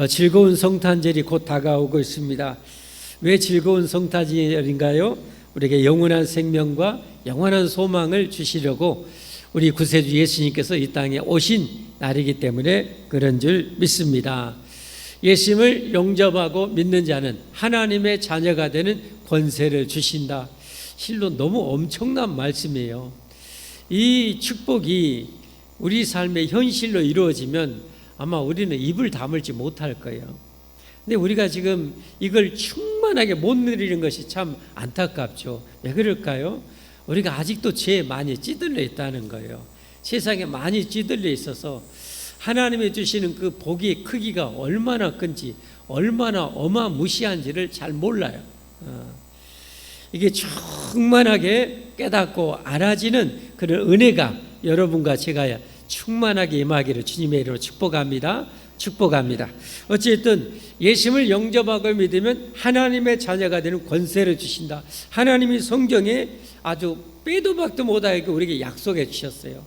즐거운 성탄절이 곧 다가오고 있습니다. 왜 즐거운 성탄절인가요? 우리에게 영원한 생명과 영원한 소망을 주시려고 우리 구세주 예수님께서 이 땅에 오신 날이기 때문에 그런 줄 믿습니다. 예수님을 영접하고 믿는 자는 하나님의 자녀가 되는 권세를 주신다. 실로 너무 엄청난 말씀이에요. 이 축복이 우리 삶의 현실로 이루어지면 아마 우리는 입을 다물지 못할 거예요. 근데 우리가 지금 이걸 충만하게 못 누리는 것이 참 안타깝죠. 왜 그럴까요? 우리가 아직도 죄에 많이 찌들려 있다는 거예요. 세상에 많이 찌들려 있어서 하나님이 주시는 그 복의 크기가 얼마나 큰지, 얼마나 어마무시한지를 잘 몰라요. 이게 충만하게 깨닫고 알아지는 그런 은혜가 여러분과 제가 충만하게 임하기를 주님의 이름으로 축복합니다. 축복합니다. 어쨌든 예수님을 영접하고 믿으면 하나님의 자녀가 되는 권세를 주신다. 하나님이 성경에 아주 빼도 박도 못하게 우리에게 약속해 주셨어요.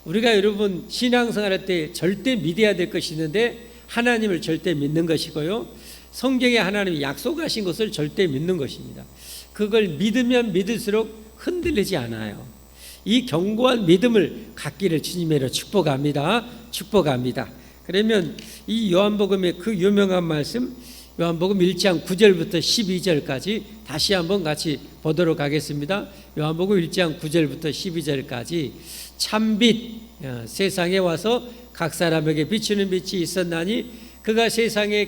우리가 여러분 신앙생활할 때 절대 믿어야 될 것이 있는데 하나님을 절대 믿는 것이고요, 성경에 하나님이 약속하신 것을 절대 믿는 것입니다. 그걸 믿으면 믿을수록 흔들리지 않아요. 이 견고한 믿음을 갖기를 주님으로 축복합니다. 축복합니다. 그러면 이 요한복음의 그 유명한 말씀, 요한복음 1장 9절부터 12절까지 다시 한번 같이 보도록 하겠습니다. 요한복음 1장 9절부터 12절까지 참빛 세상에 와서 각 사람에게 비추는 빛이 있었나니 그가 세상에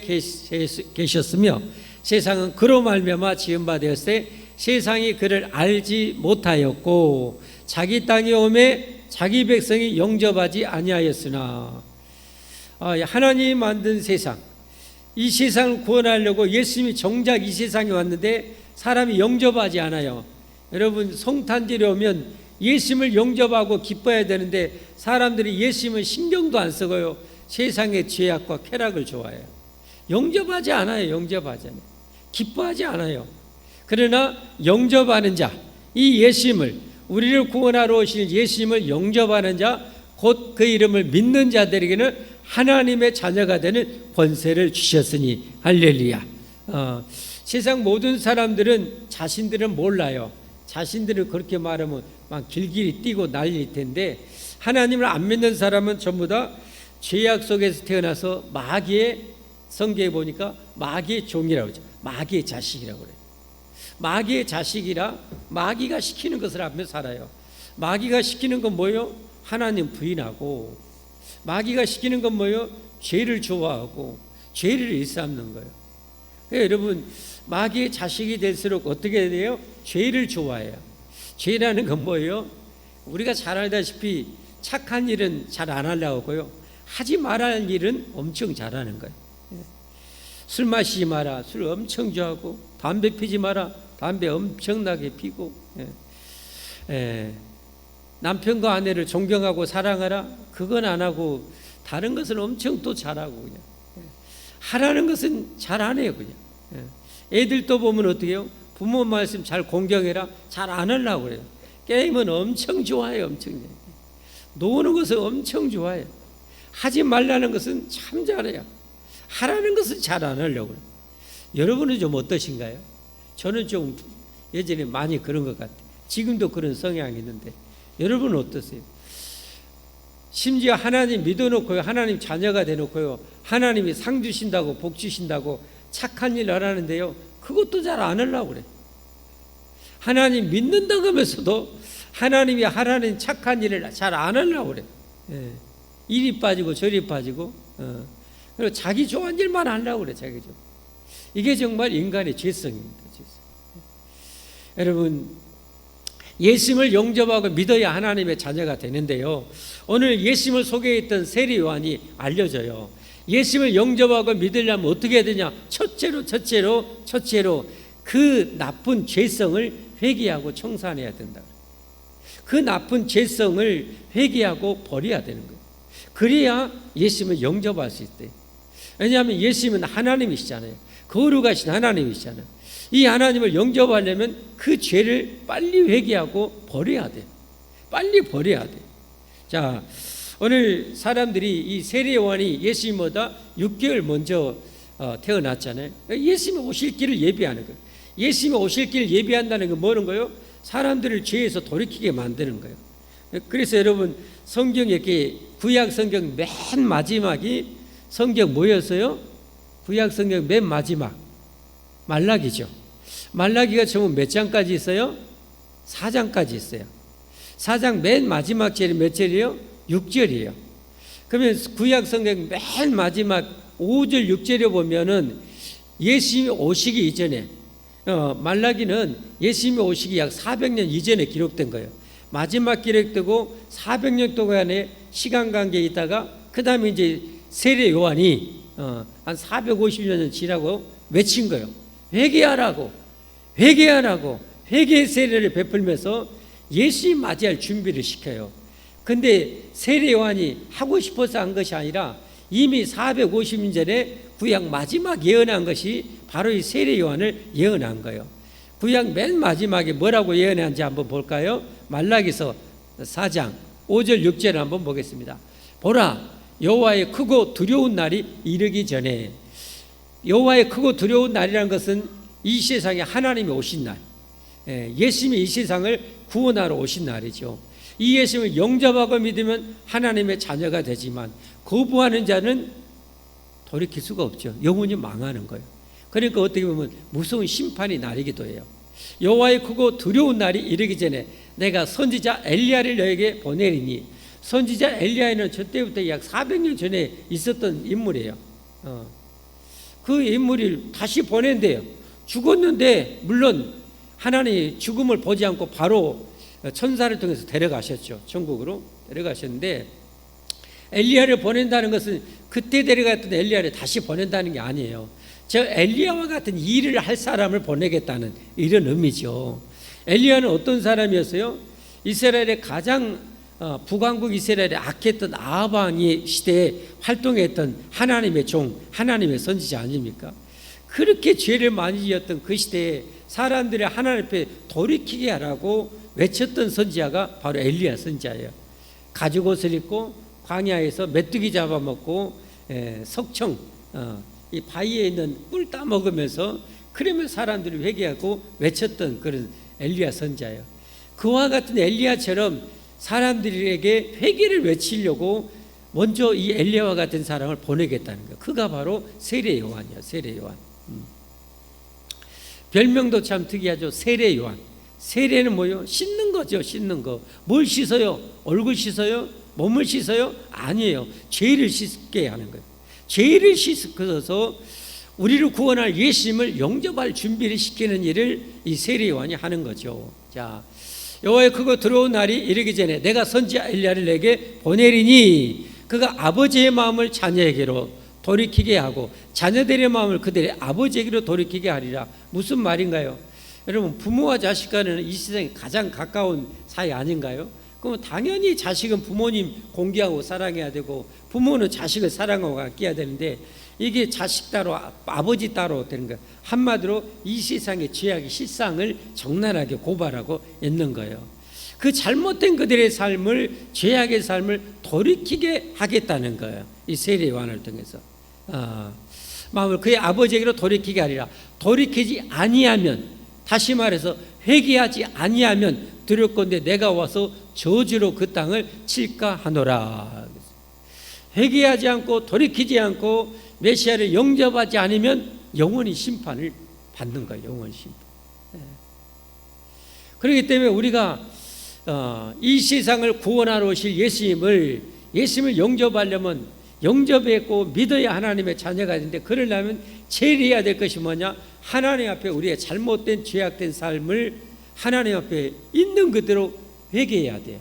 계셨으며 세상은 그로 말미암아 지은 바 되었으되 세상이 그를 알지 못하였고 자기 땅에 오매 자기 백성이 영접하지 아니하였으나 하나님이 만든 세상, 이 세상을 구원하려고 예수님이 정작 이 세상에 왔는데 사람이 영접하지 않아요. 여러분 성탄절에 오면 예수님을 영접하고 기뻐해야 되는데 사람들이 예수님은 신경도 안 쓰고요, 세상의 죄악과 쾌락을 좋아해요. 영접하지 않아요. 영접하지 않아요. 기뻐하지 않아요. 그러나 영접하는 자, 이 예수님을, 우리를 구원하러 오신 예수님을 영접하는 자, 곧 그 이름을 믿는 자들에게는 하나님의 자녀가 되는 권세를 주셨으니 할렐루야. 세상 모든 사람들은 자신들은 몰라요. 자신들을 그렇게 말하면 막 길길이 뛰고 난리일 텐데, 하나님을 안 믿는 사람은 전부 다 죄악 속에서 태어나서 마귀의, 성경에 보니까 마귀의 종이라고 하죠. 마귀의 자식이라고 그래요. 마귀의 자식이라 마귀가 시키는 것을 하며 살아요. 마귀가 시키는 건 뭐예요? 하나님 부인하고, 마귀가 시키는 건 뭐예요? 죄를 좋아하고 죄를 일삼는 거예요. 여러분 마귀의 자식이 될수록 어떻게 돼요? 죄를 좋아해요. 죄라는 건 뭐예요? 우리가 잘 알다시피 착한 일은 잘 안 하려고 하고요, 하지 말아야 할 일은 엄청 잘하는 거예요. 술 마시지 마라, 술 엄청 좋아하고, 담배 피지 마라, 담배 엄청나게 피고, 남편과 아내를 존경하고 사랑하라, 그건 안 하고 다른 것은 엄청 또 잘하고, 그냥 하라는 것은 잘 안 해요. 그냥 애들도 보면 어떻게 해요? 부모 말씀 잘 공경해라, 잘 안 하려고 그래요. 게임은 엄청 좋아해요. 엄청. 노는 것은 엄청 좋아해요. 하지 말라는 것은 참 잘해요. 하라는 것은 잘 안 하려고 그래요. 여러분은 좀 어떠신가요? 저는 좀 예전에 많이 그런 것 같아요. 지금도 그런 성향이 있는데 여러분은 어떠세요? 심지어 하나님 믿어놓고요, 하나님 자녀가 돼놓고요, 하나님이 상 주신다고 복 주신다고 착한 일 하라는데요, 그것도 잘 안 하려고 그래. 하나님 믿는다고 하면서도 하나님이 하라는 착한 일을 잘 안 하려고 그래. 이리 빠지고 저리 빠지고, 그리고 자기 좋아하는 일만 하려고 그래. 자기 좀. 이게 정말 인간의 죄성입니다. 죄성. 여러분 예수님을 영접하고 믿어야 하나님의 자녀가 되는데요, 오늘 예수님을 소개했던 세리 요한이 알려줘요. 예수님을 영접하고 믿으려면 어떻게 해야 되냐? 첫째로 그 나쁜 죄성을 회개하고 청산해야 된다. 그 나쁜 죄성을 회개하고 버려야 되는 거예요. 그래야 예수님을 영접할 수 있대요. 왜냐하면 예수님은 하나님이시잖아요. 거룩하신 하나님이시잖아요. 이 하나님을 영접하려면 그 죄를 빨리 회개하고 버려야 돼요. 빨리 버려야 돼요. 자, 오늘 사람들이 이 세례 요한이 예수님보다 6개월 먼저 태어났잖아요. 예수님이 오실 길을 예비하는 거예요. 예수님이 오실 길을 예비한다는 건 뭐는 거예요? 사람들을 죄에서 돌이키게 만드는 거예요. 그래서 여러분 성경 이렇게 구약 성경 맨 마지막이 성경 뭐였어요? 구약 성경 맨 마지막 말라기죠. 말라기가 전부 몇 장까지 있어요? 4장까지 있어요. 4장 맨 마지막 절이 몇 절이에요? 6절이에요. 그러면 구약 성경 맨 마지막 5절 6절에 보면은 예수님이 오시기 이전에 말라기는 예수님이 오시기 약 400년 이전에 기록된 거예요. 마지막 기록되고 400년 동안의 시간 관계에 있다가 그 다음에 이제 세례 요한이 한 450년 지나고 외친 거예요. 회개하라고 회개의 세례를 베풀면서 예수님 맞이할 준비를 시켜요. 근데 세례 요한이 하고 싶어서 한 것이 아니라 이미 450년 전에 구약 마지막 예언한 것이 바로 이 세례 요한을 예언한 거예요. 구약 맨 마지막에 뭐라고 예언한지 한번 볼까요? 말라기서 4장 5절 6절을 한번 보겠습니다. 보라, 여호와의 크고 두려운 날이 이르기 전에. 여호와의 크고 두려운 날이라는 것은 이 세상에 하나님이 오신 날, 예수님이 이 세상을 구원하러 오신 날이죠. 이 예수님을 영접하고 믿으면 하나님의 자녀가 되지만 거부하는 자는 돌이킬 수가 없죠. 영원히 망하는 거예요. 그러니까 어떻게 보면 무서운 심판이 날이기도 해요. 여호와의 크고 두려운 날이 이르기 전에 내가 선지자 엘리야를 너에게 보내리니. 선지자 엘리야는 저 때부터 약 400년 전에 있었던 인물이에요. 그 인물을 다시 보낸대요. 죽었는데 물론 하나님이 죽음을 보지 않고 바로 천사를 통해서 데려가셨죠. 천국으로 데려가셨는데 엘리야를 보낸다는 것은 그때 데려갔던 엘리야를 다시 보낸다는 게 아니에요. 저 엘리야와 같은 일을 할 사람을 보내겠다는 이런 의미죠. 엘리야는 어떤 사람이었어요? 이스라엘의 가장 북왕국 이스라엘의 악했던 아합 왕의 시대에 활동했던 하나님의 종, 하나님의 선지자 아닙니까? 그렇게 죄를 많이 지었던 그 시대에 사람들의 하나님 앞에 돌이키게 하라고 외쳤던 선지자가 바로 엘리야 선지자예요. 가죽옷을 입고 광야에서 메뚜기 잡아먹고 석청 이 바위에 있는 꿀 따먹으면서 그러면 사람들이 회개하고 외쳤던 그런 엘리야 선지자예요. 그와 같은 엘리야처럼 사람들에게 회개를 외치려고 먼저 이 엘리야와 같은 사람을 보내겠다는 거예요. 그가 바로 세례 요한이에요. 세례 요한. 별명도 참 특이하죠. 세례 요한. 세례는 뭐예요? 씻는 거죠. 씻는 거. 뭘 씻어요? 얼굴 씻어요? 몸을 씻어요? 아니에요. 죄를 씻게 하는 거예요. 죄를 씻어서 우리를 구원할 예수님을 영접할 준비를 시키는 일을 이 세례 요한이 하는 거죠. 자, 여호와의 크고 두려운 날이 이르기 전에 내가 선지자 엘리야를 내게 보내리니 그가 아버지의 마음을 자녀에게로 돌이키게 하고 자녀들의 마음을 그들의 아버지에게로 돌이키게 하리라. 무슨 말인가요? 여러분, 부모와 자식 간에는 이 세상에 가장 가까운 사이 아닌가요? 그럼 당연히 자식은 부모님 공경하고 사랑해야 되고 부모는 자식을 사랑하고 아껴야 되는데 이게 자식 따로 아버지 따로 되는 거예요. 한마디로 이 세상의 죄악의 실상을 적나라하게 고발하고 있는 거예요. 그 잘못된 그들의 삶을, 죄악의 삶을 돌이키게 하겠다는 거예요. 이 세례 요한을 통해서 마음을 그의 아버지에게로 돌이키게 하리라. 돌이키지 아니하면, 다시 말해서 회개하지 아니하면 두렵건대 내가 와서 저주로 그 땅을 칠까 하노라. 회개하지 않고 돌이키지 않고 메시아를 영접하지 않으면 영원히 심판을 받는 거예요. 영원히 심판. 그렇기 때문에 우리가 이 세상을 구원하러 오실 예수님을 영접하려면 영접했고 믿어야 하나님의 자녀가 되는데, 그러려면 제일 해야 될 것이 뭐냐? 하나님 앞에 우리의 잘못된 죄악된 삶을 하나님 앞에 있는 그대로 회개해야 돼요.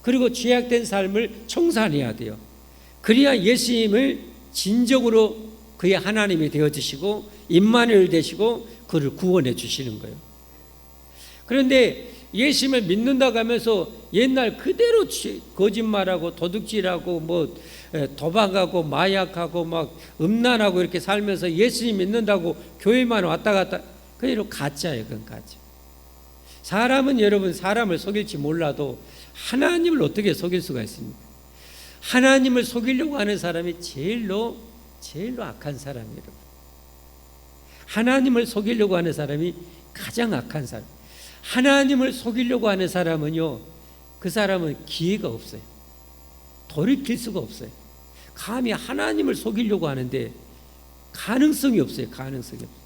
그리고 죄악된 삶을 청산해야 돼요. 그래야 예수님을 진정으로 그의 하나님이 되어주시고 임마누엘 되시고 그를 구원해 주시는 거예요. 그런데 예수님을 믿는다고 하면서 옛날 그대로 거짓말하고 도둑질하고 뭐 도박하고 마약하고 막 음란하고 이렇게 살면서 예수님 믿는다고 교회만 왔다 갔다, 그대로 가짜예요. 그건 가짜. 사람은 여러분 사람을 속일지 몰라도 하나님을 어떻게 속일 수가 있습니까? 하나님을 속이려고 하는 사람이 제일로 악한 사람이에요. 하나님을 속이려고 하는 사람이 가장 악한 사람. 하나님을 속이려고 하는 사람은요, 그 사람은 기회가 없어요. 돌이킬 수가 없어요. 감히 하나님을 속이려고 하는데 가능성이 없어요. 가능성이 없어요.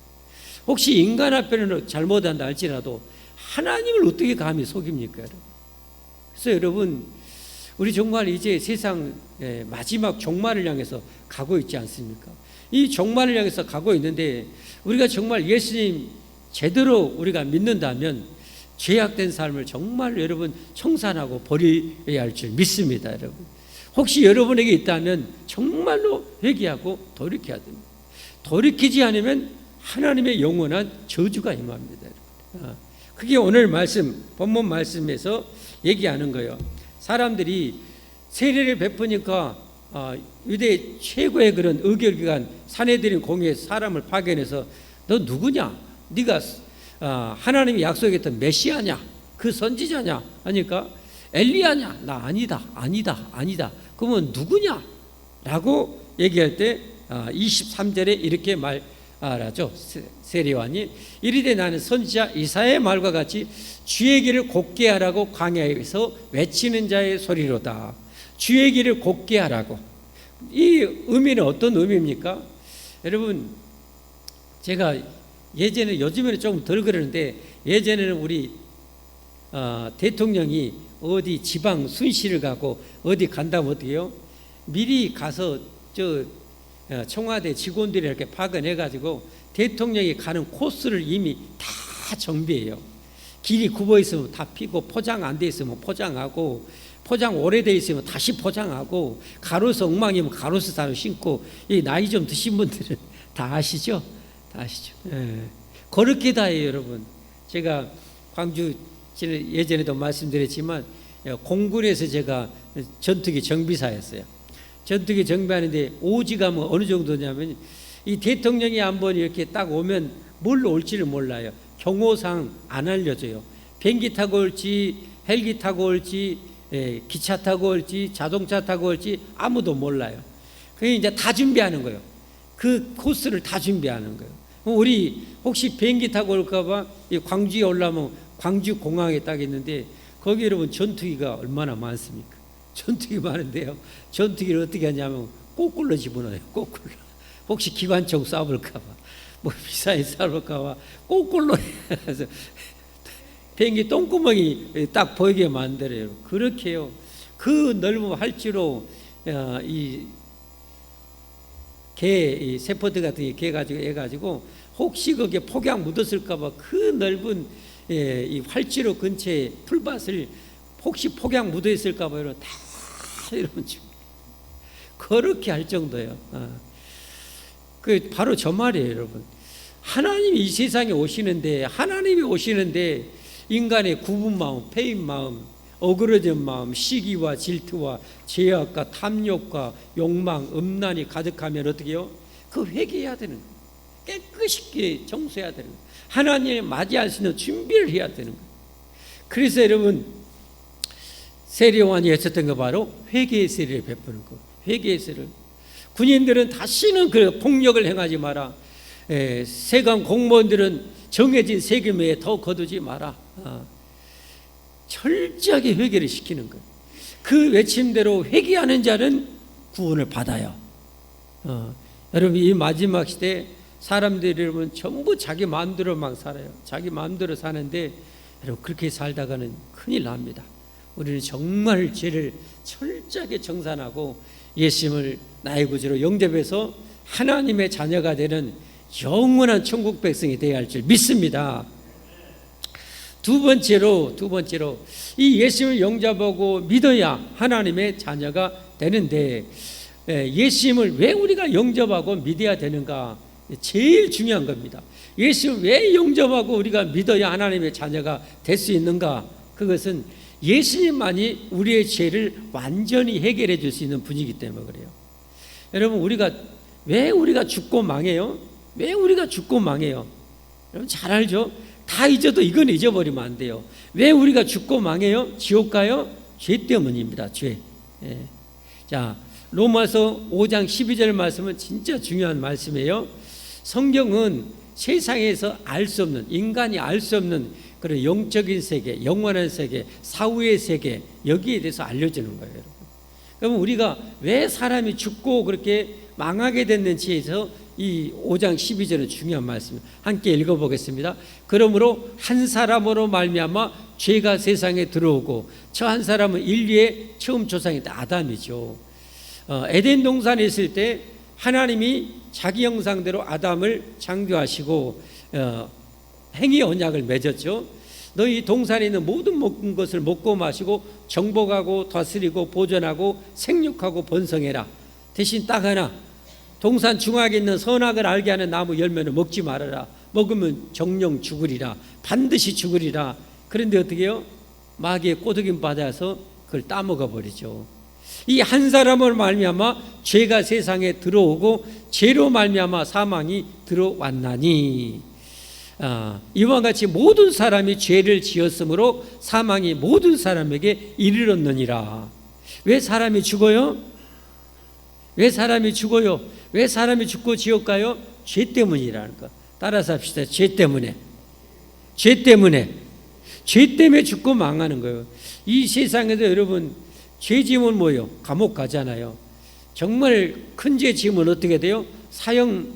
혹시 인간 앞에는 잘못한다 할지라도 하나님을 어떻게 감히 속입니까, 여러분? 그래서 여러분, 우리 정말 이제 세상 마지막 종말을 향해서 가고 있지 않습니까? 이 종말을 향해서 가고 있는데 우리가 정말 예수님 제대로 우리가 믿는다면 죄악된 삶을 정말 여러분 청산하고 버려야 할 줄 믿습니다, 여러분. 혹시 여러분에게 있다면 정말로 회개하고 돌이켜야 됩니다. 돌이키지 않으면 하나님의 영원한 저주가 임합니다, 여러분. 그게 오늘 말씀, 본문 말씀에서 얘기하는 거예요. 사람들이 세례를 베푸니까 유대 최고의 그런 의결기관 사내들인 공회에서 사람을 파견해서 너 누구냐? 네가 하나님이 약속했던 메시아냐? 그 선지자냐? 하니까 엘리야냐? 나 아니다. 그러면 누구냐? 라고 얘기할 때 23절에 이렇게 말하죠. 세례요한이 이르되 나는 선지자 이사야의 말과 같이 주의 길을 곧게 하라고 광야에서 외치는 자의 소리로다. 주의 길을 곧게 하라고. 이 의미는 어떤 의미입니까? 여러분, 제가 예전에, 요즘에는 조금 덜 그러는데 예전에는 우리 대통령이 어디 지방 순시를 가고 어디 간다면 어떻게 해요? 미리 가서 청와대 직원들이 이렇게 파견해가지고 대통령이 가는 코스를 이미 다 정비해요. 길이 굽어 있으면 다 피고, 포장 안 돼 있으면 포장하고, 포장 오래돼 있으면 다시 포장하고, 가로수 엉망이면 가로수 사람 신고. 이 나이 좀 드신 분들은 다 아시죠? 다 아시죠? 예. 그렇게 다 해요, 여러분. 제가 광주 예전에도 말씀드렸지만 공군에서 제가 전투기 정비사였어요. 전투기 정비하는데 오지가 어느 정도냐면 이 대통령이 한번 이렇게 딱 오면 뭘로 올지를 몰라요. 경호상 안 알려줘요. 비행기 타고 올지, 헬기 타고 올지, 기차 타고 올지, 자동차 타고 올지 아무도 몰라요. 그게 이제 다 준비하는 거예요. 그 코스를 다 준비하는 거예요. 우리 혹시 비행기 타고 올까봐 광주에 올라면 광주 공항에 딱 있는데 거기 여러분 전투기가 얼마나 많습니까? 전투기 많은데요. 전투기를 어떻게 하냐면 거꾸로 집어넣어요. 거꾸로. 혹시 기관총 쏴볼까봐, 뭐 미사일 쏴볼까봐 거꾸로 해서 비행기 똥구멍이 딱 보이게 만들어요. 그렇게요. 그 넓은 활주로 이 세포드 같은 게 개 가지고 해가지고 혹시 거기에 폭약 묻었을까봐 그 넓은 이 활주로 근처에 풀밭을 혹시 폭약 묻어 있을까봐 이런 다 이런 그렇게 할 정도예요. 그 바로 저 말이에요, 여러분. 하나님이 이 세상에 오시는데, 하나님이 오시는데 인간의 굽은 마음, 패인 마음, 어그러진 마음, 시기와 질투와 죄악과 탐욕과 욕망, 음란이 가득하면 어떻게 해요? 그 회개해야 되는 거예요. 깨끗이 정수해야 되는 거예요. 하나님을 맞이할 수 있는 준비를 해야 되는 거예요. 그래서 여러분, 세례요한이 했었던 거 바로 회개의 세례를 베푸는 거. 회개의 세례. 군인들은 다시는 그 폭력을 행하지 마라. 세관 공무원들은 정해진 세금 외에 더 거두지 마라. 철저하게 회개를 시키는 거예요. 그 외침대로 회개하는 자는 구원을 받아요. 여러분, 이 마지막 시대에 사람들이 여러분 전부 자기 마음대로만 살아요. 자기 마음대로 사는데 여러분 그렇게 살다가는 큰일 납니다. 우리는 정말 죄를 철저하게 정산하고 예수님을 나의 구주로 영접해서 하나님의 자녀가 되는 영원한 천국 백성이 되어야 할 줄 믿습니다. 두 번째로 이 예수님을 영접하고 믿어야 하나님의 자녀가 되는데, 예수님을 왜 우리가 영접하고 믿어야 되는가? 제일 중요한 겁니다. 예수님을 왜 영접하고 우리가 믿어야 하나님의 자녀가 될 수 있는가? 그것은 예수님만이 우리의 죄를 완전히 해결해 줄 수 있는 분이기 때문에 그래요. 여러분, 왜 우리가 죽고 망해요? 왜 우리가 죽고 망해요? 여러분 잘 알죠? 다 잊어도 이건 잊어버리면 안 돼요. 왜 우리가 죽고 망해요? 지옥 가요? 죄 때문입니다. 죄. 자, 로마서 5장 12절 말씀은 진짜 중요한 말씀이에요. 성경은 세상에서 알 수 없는, 인간이 알 수 없는 그런 영적인 세계, 영원한 세계, 사후의 세계, 여기에 대해서 알려주는 거예요, 여러분. 그러면 우리가 왜 사람이 죽고 그렇게 망하게 됐는지에서 이 5장 12절은 중요한 말씀입니다. 함께 읽어보겠습니다. 그러므로 한 사람으로 말미암아 죄가 세상에 들어오고 저 한 사람은 인류의 처음 조상이 아담이죠. 에덴 동산에 있을 때 하나님이 자기 형상대로 아담을 창조하시고 행위 언약을 맺었죠. 너희 동산에 있는 모든 먹은 것을 먹고 마시고 정복하고 다스리고 보존하고 생육하고 번성해라. 대신 딱 하나, 동산 중앙에 있는 선악을 알게 하는 나무 열매는 먹지 말아라. 먹으면 정령 죽으리라. 반드시 죽으리라. 그런데 어떻게 해요? 마귀의 꼬드김 받아서 그걸 따먹어 버리죠. 이 한 사람을 말미암아 죄가 세상에 들어오고 죄로 말미암아 사망이 들어왔나니, 이와 같이 모든 사람이 죄를 지었으므로 사망이 모든 사람에게 이르렀느니라. 왜 사람이 죽어요? 왜 사람이 죽어요? 왜 사람이 죽고 지옥 가요? 죄 때문이라는 거. 따라서 합시다. 죄 때문에. 죄 때문에. 죄 때문에 죽고 망하는 거예요. 이 세상에서 여러분 죄 지으면 뭐예요? 감옥 가잖아요. 정말 큰 죄 지으면 어떻게 돼요? 사형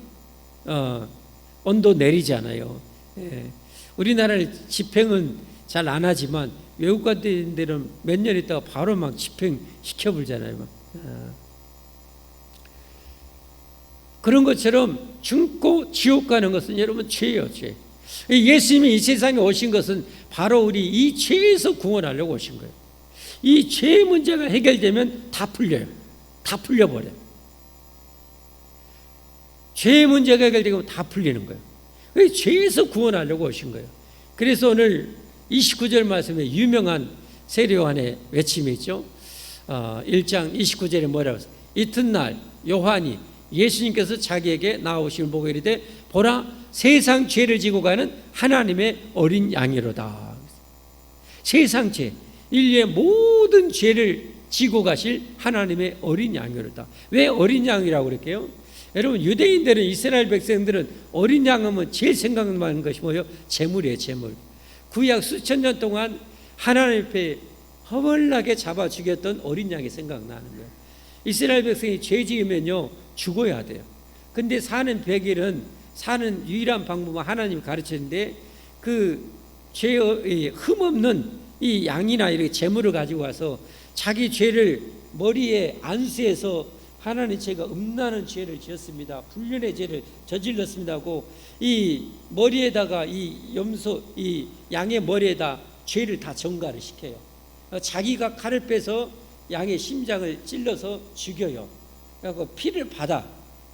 언도 내리잖아요. 예. 우리나라 집행은 잘 안 하지만 외국 같은 데는 몇 년 있다가 바로 막 집행 시켜버리잖아요. 그런 것처럼 죽고 지옥 가는 것은 여러분 죄예요, 죄. 예수님이 이 세상에 오신 것은 바로 우리 이 죄에서 구원하려고 오신 거예요. 이 죄의 문제가 해결되면 다 풀려요. 다 풀려버려요. 죄의 문제가 해결되면 다 풀리는 거예요. 죄에서 구원하려고 오신 거예요. 그래서 오늘 29절 말씀에 유명한 세례요한의 외침이 있죠. 1장 29절에 뭐라고 했어요? 이튿날 요한이 예수님께서 자기에게 나오심을 보고 이르되 보라, 세상 죄를 지고 가는 하나님의 어린 양이로다. 세상 죄, 인류의 모든 죄를 지고 가실 하나님의 어린 양이로다. 왜 어린 양이라고 그럴게요? 여러분, 유대인들은, 이스라엘 백성들은 어린 양 하면 제일 생각나는 것이 뭐예요? 재물이에요, 재물. 구약 수천 년 동안 하나님 앞에 허벌나게 잡아 죽였던 어린 양이 생각나는 거예요. 이스라엘 백성이 죄 지으면요 죽어야 돼요. 근데 사는 100일은 사는 유일한 방법은 하나님이 가르치는데, 그 죄의 흠없는 이 양이나 이렇게 재물을 가지고 와서 자기 죄를 머리에 안수해서 하나님 제가 음란한 죄를 지었습니다, 불륜의 죄를 저질렀습니다 하고 이 머리에다가 이 염소, 이 양의 머리에다 죄를 다 전가를 시켜요. 자기가 칼을 빼서 양의 심장을 찔러서 죽여요. 그래서 피를 받아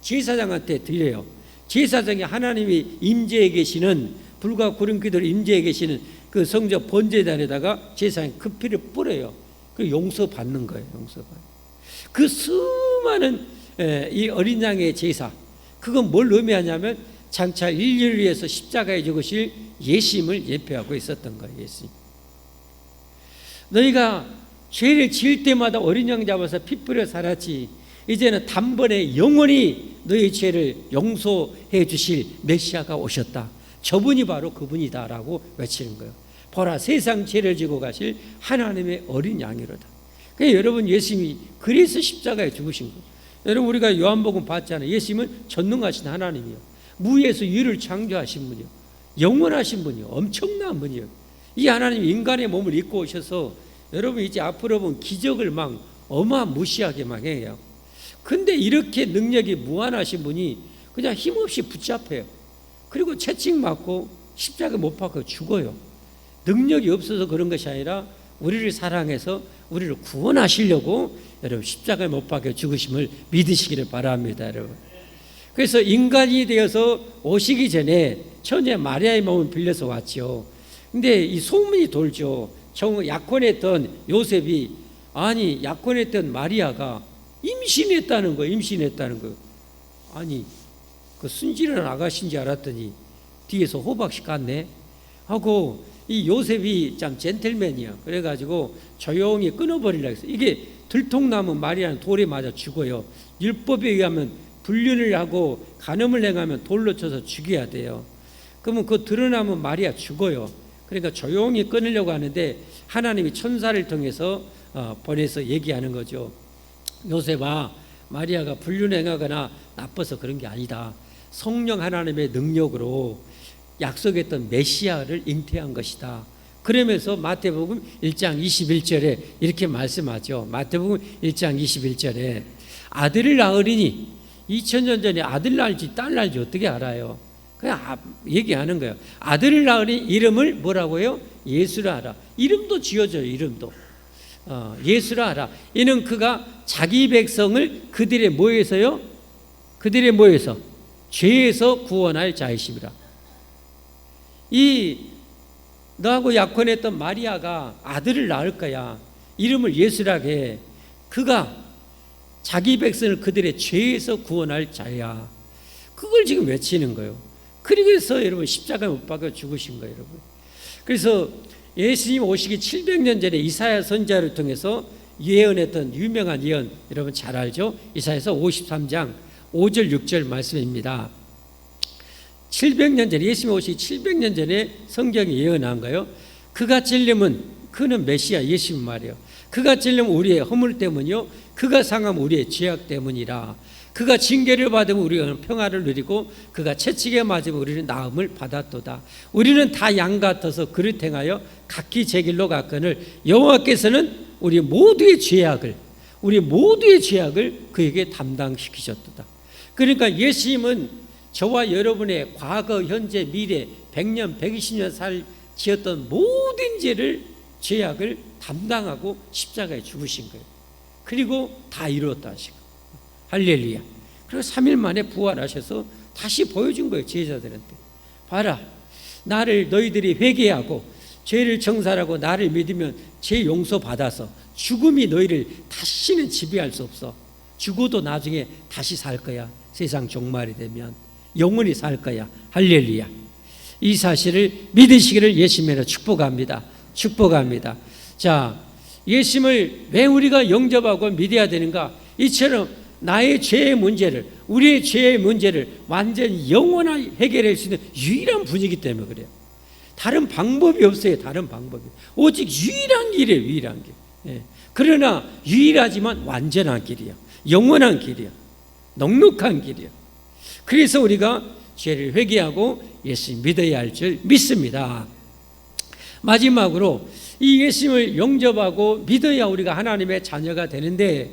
제사장한테 드려요. 제사장이 하나님이 임재해 계시는, 불과 구름 기도로 임재해 계시는 그 성전 번제단에다가 제사장이 그 피를 뿌려요. 그 용서받는 거예요. 용서받는. 그 수많은 이 어린 양의 제사, 그건 뭘 의미하냐면 장차 인류를 위해서 십자가에 죽으실 예수님을 예표하고 있었던 거예요. 예수님. 너희가 죄를 지을 때마다 어린 양 잡아서 피 뿌려 살았지, 이제는 단번에 영원히 너희 죄를 용서해 주실 메시아가 오셨다. 저분이 바로 그분이다 라고 외치는 거예요. 보라, 세상 죄를 지고 가실 하나님의 어린 양이로다. 그러니까 여러분, 예수님이 그래서 십자가에 죽으신 거예요. 여러분, 우리가 요한복음 봤잖아요. 예수님은 전능하신 하나님이요, 무에서 유를 창조하신 분이요, 영원하신 분이요, 엄청난 분이요. 이 하나님이 인간의 몸을 입고 오셔서 여러분 이제 앞으로 본 기적을 막 어마무시하게 막 해요. 근데 이렇게 능력이 무한하신 분이 그냥 힘없이 붙잡혀요. 그리고 채찍맞고 십자가 못 박고 죽어요. 능력이 없어서 그런 것이 아니라 우리를 사랑해서 우리를 구원하시려고 여러분 십자가에 못 박혀 죽으심을 믿으시기를 바랍니다, 여러분. 그래서 인간이 되어서 오시기 전에 처녀 마리아의 몸을 빌려서 왔죠. 근데 이 소문이 돌죠. 약혼했던 요셉이, 아니 약혼했던 마리아가 임신했다는 거예요. 임신했다는 거예요. 아니 그 순진한 아가씨인지 알았더니 뒤에서 호박씨 같네 하고, 이 요셉이 참 젠틀맨이야. 그래가지고 조용히 끊어버리려고 했어요. 이게 들통나면 마리아는 돌에 맞아 죽어요. 율법에 의하면 불륜을 하고 간음을 행하면 돌로 쳐서 죽여야 돼요. 그러면 그 드러나면 마리아 죽어요. 그러니까 조용히 끊으려고 하는데 하나님이 천사를 통해서 보내서 얘기하는 거죠. 요셉아, 마리아가 불륜행하거나 나빠서 그런 게 아니다. 성령 하나님의 능력으로 약속했던 메시아를 잉태한 것이다. 그러면서 마태복음 1장 21절에 이렇게 말씀하죠. 마태복음 1장 21절에 아들을 낳으리니 2000년 전에 아들 낳을지 딸 낳을지 어떻게 알아요? 그냥 얘기하는 거예요. 아들을 낳으니 이름을 뭐라고요? 예수라 하라. 이름도 지어줘요. 이름도 예수라 하라. 이는 그가 자기 백성을 그들의 뭐에서요? 그들의 뭐에서? 죄에서 구원할 자이심이라. 이 너하고 약혼했던 마리아가 아들을 낳을 거야. 이름을 예수라게 해. 그가 자기 백성을 그들의 죄에서 구원할 자야. 그걸 지금 외치는 거예요. 그래서 여러분 십자가에 못 박아 죽으신 거예요, 여러분. 그래서 예수님 오시기 700년 전에 이사야 선지자를 통해서 예언했던 유명한 예언 여러분 잘 알죠? 이사야서 53장 5절 6절 말씀입니다. 700년 전에 예수님 오시기 700년 전에 성경이 예언한 거예요. 그가 찔림은 그는 메시아 예수님 말이에요. 그가 찔림은 우리의 허물 때문이요 그가 상함은 우리의 죄악 때문이라. 그가 징계를 받으면 우리는 평화를 누리고 그가 채찍에 맞으면 우리는 나음을 받았도다. 우리는 다 양 같아서 그릇 행하여 각기 제 길로 갔거늘 여호와께서는 우리 모두의 죄악을 그에게 담당시키셨도다. 그러니까 예수님은 저와 여러분의 과거, 현재, 미래 100년, 120년 지었던 모든 죄악을 담당하고 십자가에 죽으신 거예요. 그리고 다 이루었다 하시고 할렐루야. 그리고 3일 만에 부활하셔서 다시 보여준 거예요. 제자들한테. 봐라, 너희들이 회개하고 죄를 정살하고 나를 믿으면 죄 용서 받아서 죽음이 너희를 다시는 지배할 수 없어. 죽어도 나중에 다시 살 거야. 세상 종말이 되면 영원히 살 거야. 할렐루야. 이 사실을 믿으시기를 예수님으로 축복합니다. 자, 예수님을 왜 우리가 영접하고 믿어야 되는가? 이처럼 나의 죄의 문제를, 우리의 죄의 문제를 완전히 영원히 해결할 수 있는 유일한 분이기 때문에 그래요. 다른 방법이 없어요. 다른 방법이. 오직 유일한 길이에요. 유일한 길. 예. 그러나 유일하지만 완전한 길이에요. 영원한 길이에요. 넉넉한 길이에요. 그래서 우리가 죄를 회개하고 예수님 믿어야 할 줄 믿습니다. 마지막으로 이 예수님을 영접하고 믿어야 우리가 하나님의 자녀가 되는데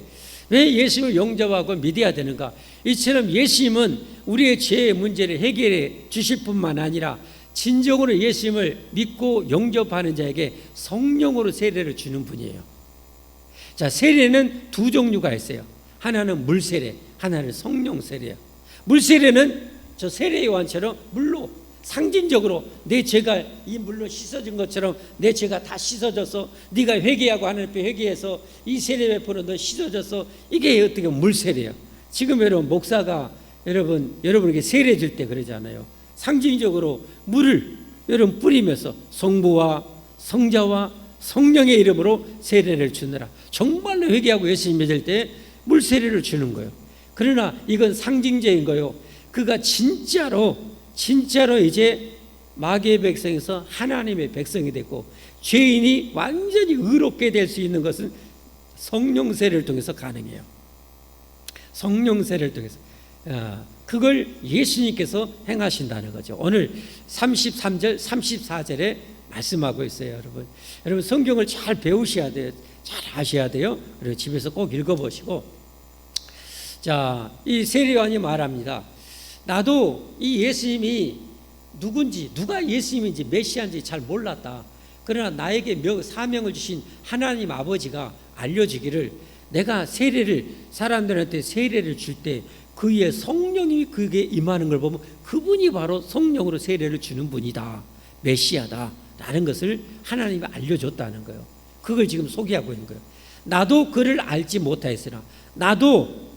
왜 예수님을 영접하고 믿어야 되는가? 이처럼 예수님은 우리의 죄의 문제를 해결해 주실 뿐만 아니라 진정으로 예수님을 믿고 영접하는 자에게 성령으로 세례를 주는 분이에요. 자, 세례는 두 종류가 있어요. 하나는 물세례, 하나는 성령 세례예요. 물세례는 저 세례 요한처럼 물로 상징적으로 내 죄가 이 물로 씻어진 것처럼 내 죄가 다 씻어져서 네가 회개하고 하나님 앞에 회개해서 이 세례 베풀어 너 씻어져서 이게 어떻게 보면 물세례예요. 지금 여러분 목사가 여러분에게 세례 줄 때 그러잖아요. 상징적으로 물을 여러분 뿌리면서 성부와 성자와 성령의 이름으로 세례를 주느라 정말로 회개하고 예수님 믿을 때 물세례를 주는 거예요. 그러나 이건 상징적인 거예요. 그가 진짜로 이제 마귀의 백성에서 하나님의 백성이 됐고 죄인이 완전히 의롭게 될 수 있는 것은 성령 세례를 통해서 가능해요. 성령 세례를 통해서 그걸 예수님께서 행하신다는 거죠. 오늘 33절 34절에 말씀하고 있어요. 여러분 성경을 잘 배우셔야 돼요. 잘 아셔야 돼요. 그리고 집에서 꼭 읽어보시고. 자, 이 세례요한이 말합니다. 나도 이 예수님이 누군지, 누가 예수님인지 메시아인지 잘 몰랐다. 그러나 나에게 사명을 주신 하나님 아버지가 알려주기를 내가 사람들한테 세례를 줄 때 그의 성령이 그에게 임하는 걸 보면 그분이 바로 성령으로 세례를 주는 분이다. 메시아다. 라는 것을 하나님이 알려줬다는 거예요. 그걸 지금 소개하고 있는 거예요. 나도 그를 알지 못하였으나 나도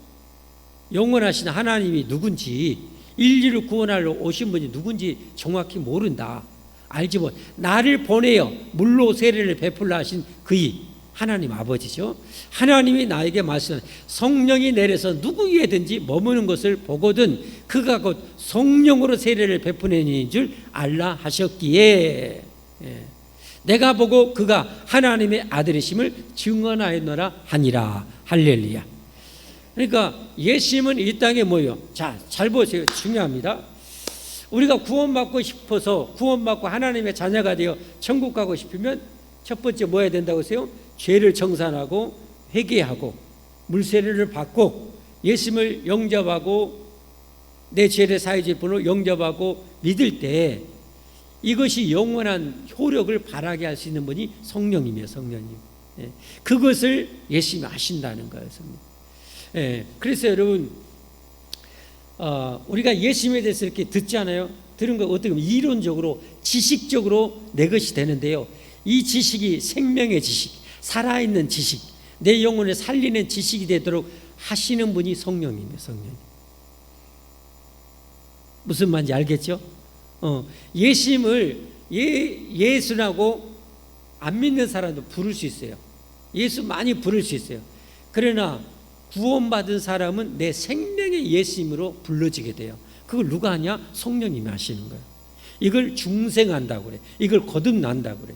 영원하신 하나님이 누군지 인류를 구원하러 오신 분이 누군지 정확히 모른다. 알지 못. 나를 보내어 물로 세례를 베풀라 하신 그이 하나님 아버지죠. 하나님이 나에게 말씀하신 성령이 내려서 누구 위에든지 머무는 것을 보거든 그가 곧 성령으로 세례를 베푸는 줄 알라 하셨기에 내가 보고 그가 하나님의 아들이심을 증언하였노라 하니라. 할렐루야. 그러니까 예수님은 이 땅에 뭐예요? 자, 잘 보세요. 중요합니다. 우리가 구원받고 싶어서 구원받고 하나님의 자녀가 되어 천국 가고 싶으면 첫 번째 뭐 해야 된다고 하세요? 죄를 청산하고 회개하고 물세례를 받고 예수님을 영접하고 내 죄를 사해 줄 분으로 영접하고 믿을 때 이것이 영원한 효력을 발하게 할 수 있는 분이 성령님이에요. 성령님. 그것을 예수님이 하신다는 거예요. 성령. 그래서 여러분 우리가 예수님에 대해서 이렇게 듣잖아요. 들은 거 어떻게 보면 이론적으로 지식적으로 내 것이 되는데요. 이 지식이 생명의 지식, 살아있는 지식, 내 영혼을 살리는 지식이 되도록 하시는 분이 성령님이에요. 성령. 무슨 말인지 알겠죠? 예수님을 예수라고 안 믿는 사람도 부를 수 있어요. 예수 많이 부를 수 있어요. 그러나 구원받은 사람은 내 생명의 예수님으로 불러지게 돼요. 그걸 누가 하냐? 성령님이 하시는 거예요. 이걸 중생한다고 그래. 이걸 거듭난다고 그래.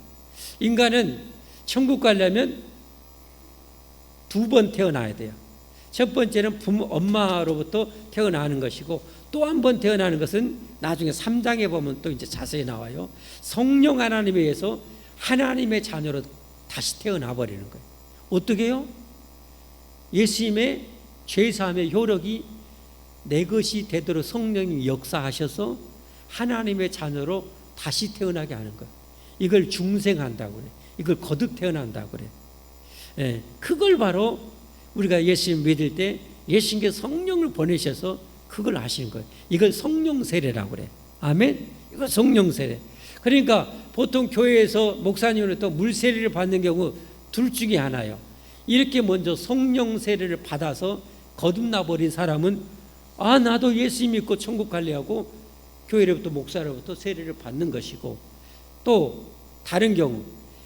인간은 천국 가려면 두 번 태어나야 돼요. 첫 번째는 부모, 엄마로부터 태어나는 것이고 또 한 번 태어나는 것은 나중에 3장에 보면 또 이제 자세히 나와요. 성령 하나님에 의해서 하나님의 자녀로 다시 태어나 버리는 거예요. 어떻게 해요? 예수님의 죄사함의 효력이 내 것이 되도록 성령님이 역사하셔서 하나님의 자녀로 다시 태어나게 하는 거예요. 이걸 중생한다고 그래. 이걸 거듭 태어난다고 그래. 그걸 바로 우리가 예수님 믿을 때 예수님께서 성령을 보내셔서 그걸 하시는 거예요. 이걸 성령 세례라고 그래. 아멘. 이거 성령 세례. 그러니까 보통 교회에서 목사님으로부터 물 세례를 받는 경우 둘 중에 하나예요. 이렇게 먼저 성령 세례를 받아서 거듭나 버린 사람은 나도 예수 믿고 천국 갈래 하고 교회로부터 목사로부터 세례를 받는 것이고, 또 다른 경우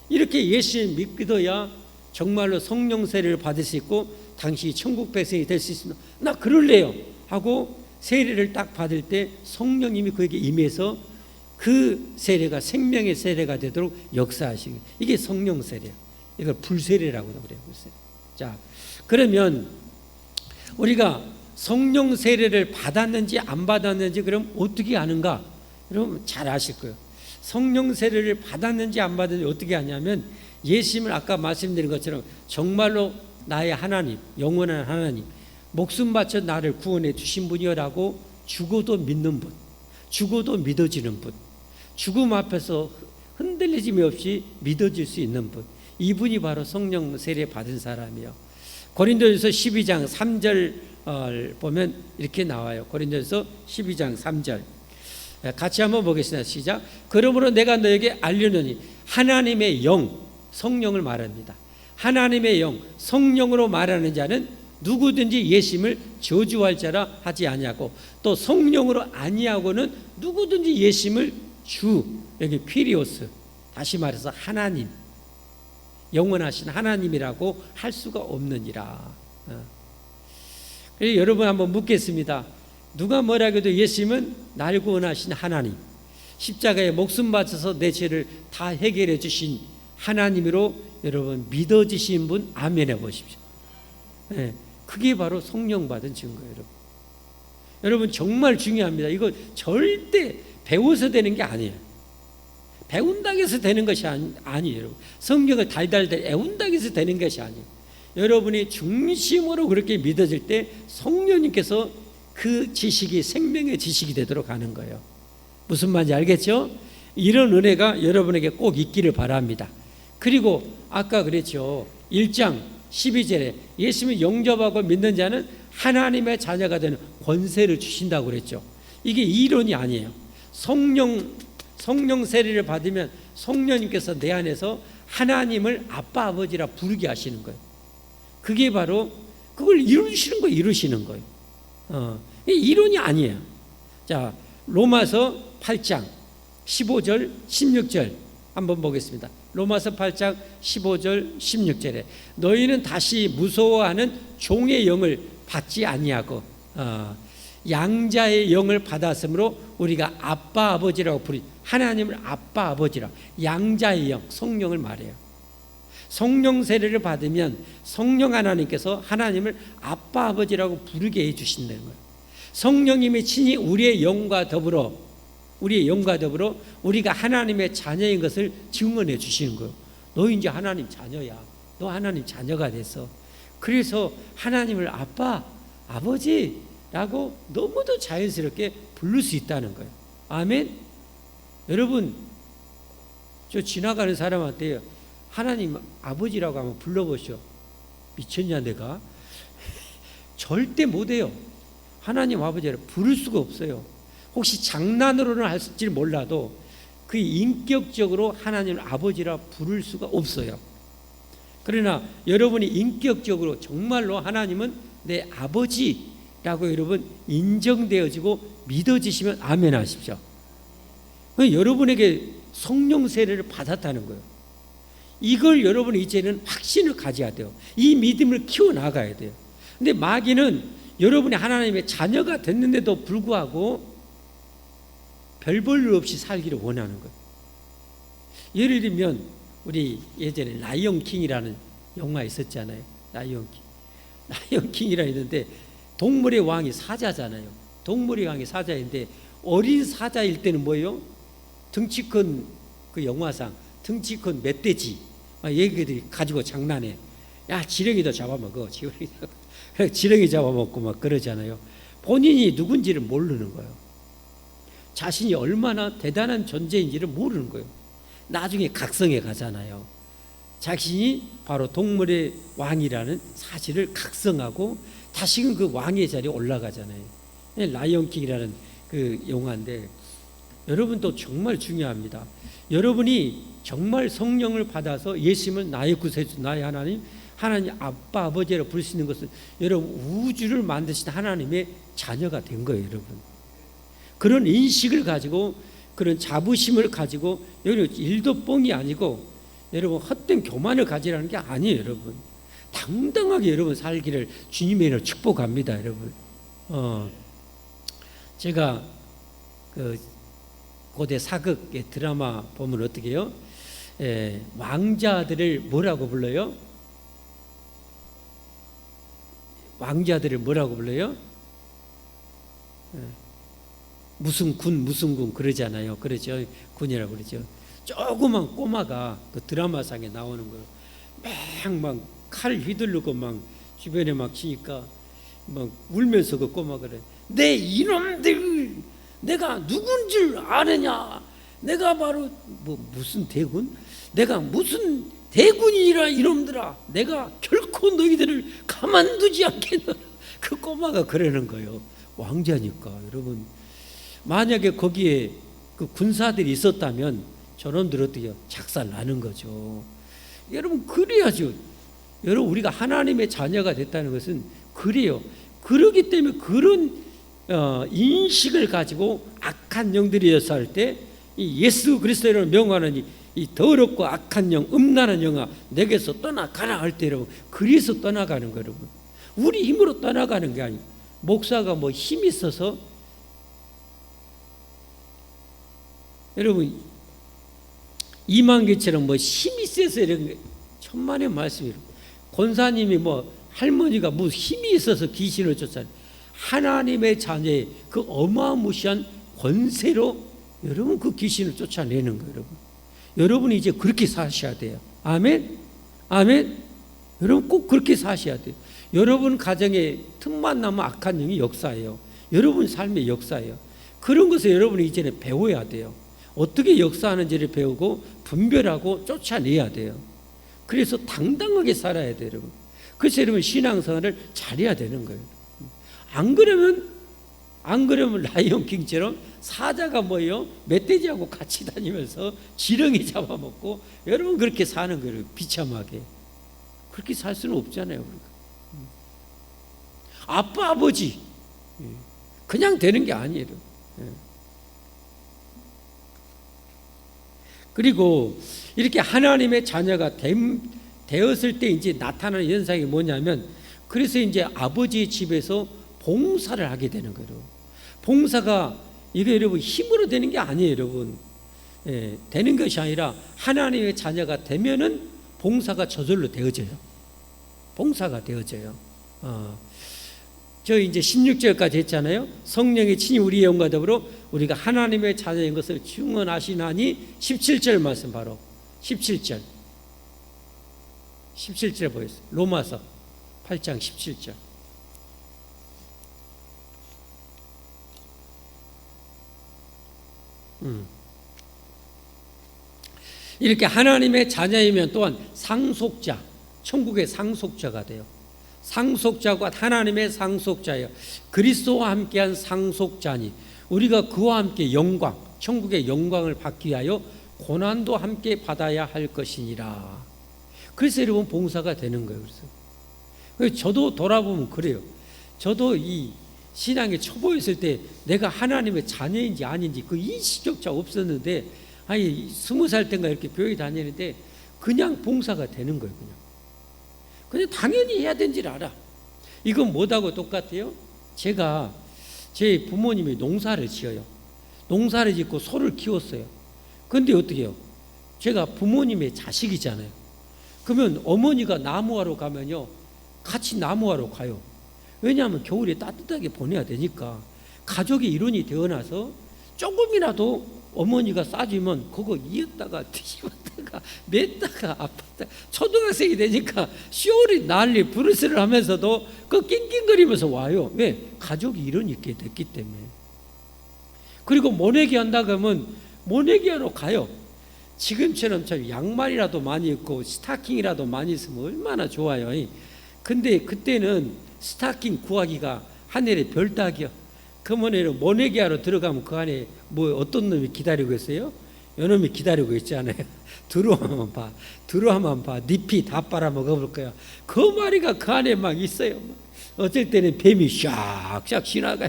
이렇게 예수 믿어야 정말로 성령 세례를 받을 수 있고 당신이 천국 백성이 될 수 있습니다. 나 그럴래요 하고 세례를 딱 받을 때 성령님이 그에게 임해서 그 세례가 생명의 세례가 되도록 역사하시는 거예요. 이게 성령 세례예요. 이걸 불세례라고도 그래요. 불세례. 자, 그러면 우리가 성령 세례를 받았는지 안 받았는지 그럼 어떻게 아는가? 여러분 잘 아실 거예요. 성령 세례를 받았는지 안 받았는지 어떻게 아냐면 예수님을 아까 말씀드린 것처럼 정말로 나의 하나님, 영원한 하나님, 목숨 바쳐 나를 구원해 주신 분이라고 죽어도 믿는 분, 죽어도 믿어지는 분, 죽음 앞에서 흔들리짐이 없이 믿어질 수 있는 분, 이분이 바로 성령 세례 받은 사람이에요. 고린도전서 12장 3절 보면 이렇게 나와요. 고린도전서 12장 3절 같이 한번 보겠습니다. 시작. 그러므로 내가 너에게 알려노니 하나님의 영, 성령을 말합니다. 하나님의 영, 성령으로 말하는 자는 누구든지 예수님을 저주할 자라 하지 아니하고 또 성령으로 아니하고는 누구든지 예수님을 주, 여기 퀴리오스, 다시 말해서 하나님, 영원하신 하나님이라고 할 수가 없느니라. 그래서 여러분 한번 묻겠습니다. 누가 뭐라고 해도 예수님은 날 구원하신 하나님, 십자가에 목숨 바쳐서 내 죄를 다 해결해 주신 하나님으로 여러분 믿어지신 분 아멘 해보십시오. 네, 그게 바로 성령 받은 증거예요. 여러분 정말 중요합니다. 이거 절대 배워서 되는 게 아니에요. 배운다고 해서 되는 것이 아니에요. 여러분. 성경을 달달 애운다고 해서 되는 것이 아니에요. 여러분이 중심으로 그렇게 믿어질 때 성령님께서 그 지식이 생명의 지식이 되도록 하는 거예요. 무슨 말인지 알겠죠? 이런 은혜가 여러분에게 꼭 있기를 바랍니다. 그리고 아까 그랬죠. 1장 12절에 예수님을 영접하고 믿는 자는 하나님의 자녀가 되는 권세를 주신다고 그랬죠. 이게 이론이 아니에요. 성령 세례를 받으면 성령님께서 내 안에서 하나님을 아빠 아버지라 부르게 하시는 거예요. 그게 바로 그걸 이루시는 거예요. 이론이 아니에요. 자, 로마서 8장 15절 16절 한번 보겠습니다. 로마서 8장 15절 16절에 너희는 다시 무서워하는 종의 영을 받지 아니하고 양자의 영을 받았으므로 우리가 아빠 아버지라고 부르. 하나님을 아빠 아버지라. 양자의 영, 성령을 말해요. 성령 세례를 받으면 성령 하나님께서 하나님을 아빠 아버지라고 부르게 해주신다는 거예요. 성령님이 친히 우리의 영과 더불어 우리가 하나님의 자녀인 것을 증언해 주시는 거예요. 너 이제 하나님 자녀야. 너 하나님 자녀가 됐어. 그래서 하나님을 아빠, 아버지라고 너무도 자연스럽게 부를 수 있다는 거예요. 아멘. 여러분, 저 지나가는 사람한테 하나님 아버지라고 한번 불러보시오. 미쳤냐 내가? 절대 못해요. 하나님 아버지를 부를 수가 없어요. 혹시 장난으로는 할지 몰라도 그 인격적으로 하나님을 아버지라 부를 수가 없어요. 그러나 여러분이 인격적으로 정말로 하나님은 내 아버지라고 여러분 인정되어지고 믿어지시면 아멘 하십시오. 여러분에게 성령 세례를 받았다는 거예요. 이걸 여러분이 이제는 확신을 가져야 돼요. 이 믿음을 키워나가야 돼요. 근데 마귀는 여러분이 하나님의 자녀가 됐는데도 불구하고 별 볼 일 없이 살기를 원하는 거예요. 예를 들면 우리 예전에 라이언킹이라는 영화 있었잖아요. 라이언킹이라 했는데 동물의 왕이 사자잖아요. 동물의 왕이 사자인데 어린 사자일 때는 뭐예요? 등치 큰 그 영화상 등치 큰 멧돼지 얘기들이 가지고 장난해. 야 지렁이도 잡아먹어. 지렁이 잡아먹고 막 그러잖아요. 본인이 누군지를 모르는 거예요. 자신이 얼마나 대단한 존재인지를 모르는 거예요. 나중에 각성해 가잖아요. 자신이 바로 동물의 왕이라는 사실을 각성하고 다시금 그 왕의 자리에 올라가잖아요. 라이언킹이라는 그 영화인데 여러분도 정말 중요합니다. 여러분이 정말 성령을 받아서 예수님을 나의 구세주, 나의 하나님 아빠 아버지라 부를 수 있는 것은 여러분 우주를 만드신 하나님의 자녀가 된 거예요. 여러분 그런 인식을 가지고 그런 자부심을 가지고 여러분 일도 뻥이 아니고 여러분 헛된 교만을 가지라는 게 아니에요. 여러분 당당하게 여러분 살기를 주님의 이름으로 축복합니다. 여러분 제가 그 고대 사극의 드라마 보면 어떻게 해요? 왕자들을 뭐라고 불러요? 왕자들을 뭐라고 불러요? 무슨 군 그러잖아요. 그러죠. 군이라고 그러죠. 조그만 꼬마가 그 드라마상에 나오는 거예요. 막 칼 휘두르고 막 주변에 막 치니까 막 울면서 그 꼬마가 그래. 내 이놈들 내가 누군 줄 아느냐? 내가 바로 무슨 대군? 내가 무슨 대군이라 이놈들아. 내가 결코 너희들을 가만두지 않겠노라. 그 꼬마가 그러는 거예요. 왕자니까. 여러분 만약에 거기에 그 군사들이 있었다면 저놈들 어떻게 작살 나는 거죠. 여러분 그래야죠. 여러분 우리가 하나님의 자녀가 됐다는 것은 그래요. 그러기 때문에 그런 인식을 가지고 악한 영들이 역사할 때 이 예수 그리스도를 명하는 이 더럽고 악한 영, 음란한 영아 내게서 떠나가라 할 때 여러분 그래서 떠나가는 거예요. 여러분 우리 힘으로 떠나가는 게 아니에요. 목사가 뭐 힘이 있어서 여러분 이만기처럼 뭐 힘이 세서 이런 게 천만의 말씀이에요. 권사님이 뭐 할머니가 무슨 힘이 있어서 귀신을 쫓아내요. 하나님의 자녀의 그 어마무시한 권세로 여러분 그 귀신을 쫓아내는 거예요. 여러분이 이제 그렇게 사셔야 돼요. 아멘? 아멘? 여러분 꼭 그렇게 사셔야 돼요. 여러분 가정에 틈만 나면 악한 영이 역사예요. 여러분 삶의 역사예요. 그런 것을 여러분이 이제는 배워야 돼요. 어떻게 역사하는지를 배우고 분별하고 쫓아내야 돼요. 그래서 당당하게 살아야 돼요. 여러분. 그래서 여러분 신앙생활을 잘해야 되는 거예요. 안 그러면 라이언킹처럼 사자가 뭐예요? 멧돼지하고 같이 다니면서 지렁이 잡아먹고 여러분 그렇게 사는 거예요. 비참하게. 그렇게 살 수는 없잖아요. 아빠 아버지 그냥 되는 게 아니에요. 그리고 이렇게 하나님의 자녀가 되었을 때 이제 나타나는 현상이 뭐냐면, 그래서 이제 아버지의 집에서 봉사를 하게 되는 거예요. 봉사가 이게 여러분 힘으로 되는 게 아니에요, 여러분. 되는 것이 아니라 하나님의 자녀가 되면은 봉사가 저절로 되어져요. 봉사가 되어져요. 저 이제 16절까지 했잖아요. 성령의 친히 우리의 영과 더불어 우리가 하나님의 자녀인 것을 증언하시나니, 17절 말씀, 바로 17절 보였어요. 로마서 8장 17절. 이렇게 하나님의 자녀이면 또한 상속자, 천국의 상속자가 돼요. 상속자가 하나님의 상속자예요. 그리스도와 함께한 상속자니 우리가 그와 함께 영광, 천국의 영광을 받기 위하여 고난도 함께 받아야 할 것이니라. 그래서 여러분 봉사가 되는 거예요. 그래서 저도 돌아보면 그래요. 저도 이 신앙의 초보였을 때 내가 하나님의 자녀인지 아닌지 그 인식조차 없었는데, 아니 20살 때인가 이렇게 교회 다니는데 그냥 봉사가 되는 거예요. 그냥 당연히 해야 되는 줄 알아. 이건 뭐하고 똑같아요? 제가 제 부모님이 농사를 지어요. 농사를 짓고 소를 키웠어요. 근데 어떻게 해요? 제가 부모님의 자식이잖아요. 그러면 어머니가 나무하러 가면요, 같이 나무하러 가요. 왜냐하면 겨울에 따뜻하게 보내야 되니까. 가족의 일원이 되어나서 조금이라도 어머니가 싸주면 그거 이었다가 뒤집었다가 맸다가 아팠다. 초등학생이 되니까 쇼리 난리 부르스를 하면서도 그 낑낑거리면서 와요. 왜? 가족이 일원이 있게 됐기 때문에. 그리고 모내기 한다 그러면 모내기 하러 가요. 지금처럼 참 양말이라도 많이 입고 스타킹이라도 많이 있으면 얼마나 좋아요. 근데 그때는 스타킹 구하기가 하늘의 별 따기요. 그러면 모내기 하러 들어가면 그 안에 뭐 어떤 놈이 기다리고 있어요? 요놈이 기다리고 있잖아요. 들어와만 봐. 잎이 다 빨아먹어볼 거야. 그 마리가 그 안에 막 있어요. 어쩔 때는 뱀이 샥샥 지나가요.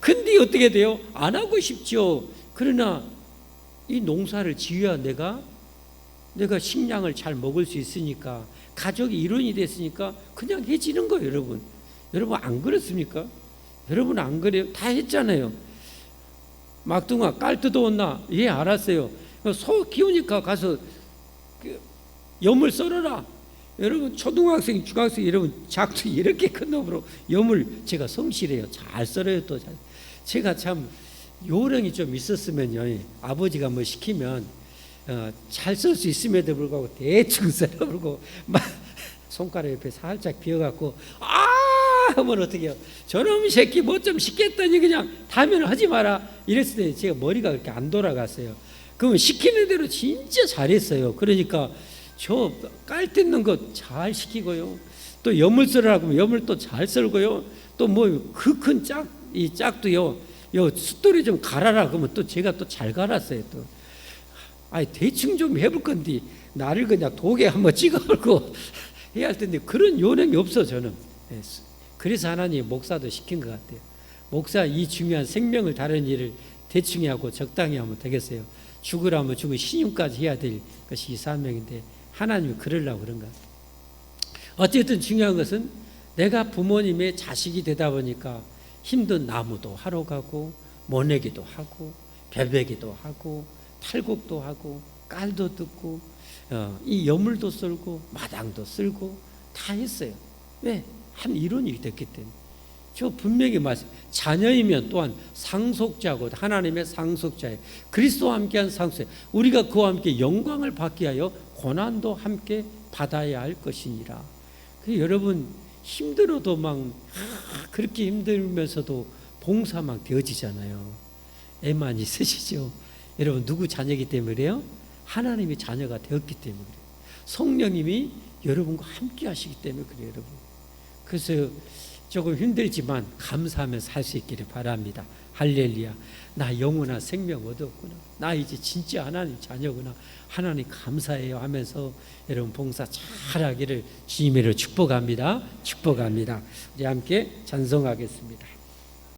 근데 어떻게 돼요? 안 하고 싶죠. 그러나 이 농사를 지어야 내가 식량을 잘 먹을 수 있으니까, 가족이 일원이 됐으니까 그냥 해지는 거예요. 여러분 안 그렇습니까? 여러분 안 그래요? 다 했잖아요. 막둥아 깔 뜯어온나? 예, 알았어요. 소 키우니까 가서 염을 썰어라. 여러분 초등학생, 중학생 여러분 작두 이렇게 큰 놈으로 염을 제가 성실해요. 잘 썰어요. 또 제가 참 요령이 좀 있었으면요, 아버지가 뭐 시키면 잘 썰 수 있음에도 불구하고 대충 썰어버리고 막 손가락 옆에 살짝 비어갖고 하면 어떻게 해요? 저놈 새끼 뭐 좀 시켰더니 그냥 다음에는 하지 마라 이랬을 때 제가 머리가 그렇게 안 돌아갔어요. 그러면 시키는 대로 진짜 잘했어요. 그러니까 저 깔 뜯는 거 잘 시키고요, 또 염을 썰으라고 하면 염을 또 잘 썰고요, 또 뭐 그 큰 이 짝도요, 요 숫돌이 좀 갈아라 그러면 또 제가 또 잘 갈았어요. 또 아니 대충 좀 해볼 건데 나를 그냥 독에 한번 찍어버리고 해야 할 텐데 그런 요령이 없어 저는. 그래서 하나님 목사도 시킨 것 같아요. 목사 이 중요한 생명을 다루는 일을 대충 하고 적당히 하면 되겠어요. 죽으라면 죽은 신임까지 해야 될 것이 이 사명인데 하나님이 그러려고 그런 것 같아요. 어쨌든 중요한 것은 내가 부모님의 자식이 되다 보니까 힘든 나무도 하러 가고 모내기도 하고 베베기도 하고 탈곡도 하고 깔도 뜯고 이 여물도 썰고 마당도 쓸고 다 했어요. 왜? 한 일원이 됐기 때문에. 저 분명히 말씀, 자녀이면 또한 상속자고 하나님의 상속자예요. 그리스도와 함께한 상속자. 우리가 그와 함께 영광을 받기 위하여 고난도 함께 받아야 할 것이니라. 여러분 힘들어도 막 그렇게 힘들면서도 봉사 막 되어지잖아요. 애만 있으시죠? 여러분 누구 자녀이기 때문에 그래요? 하나님의 자녀가 되었기 때문에 그래요. 성령님이 여러분과 함께 하시기 때문에 그래요, 여러분. 그래서 조금 힘들지만 감사하면서 살 수 있기를 바랍니다. 할렐루야. 나 영원한 생명 얻었구나. 나 이제 진짜 하나님 자녀구나. 하나님 감사해요 하면서 여러분 봉사 잘하기를 주님으로 축복합니다. 축복합니다. 우리 함께 찬송하겠습니다.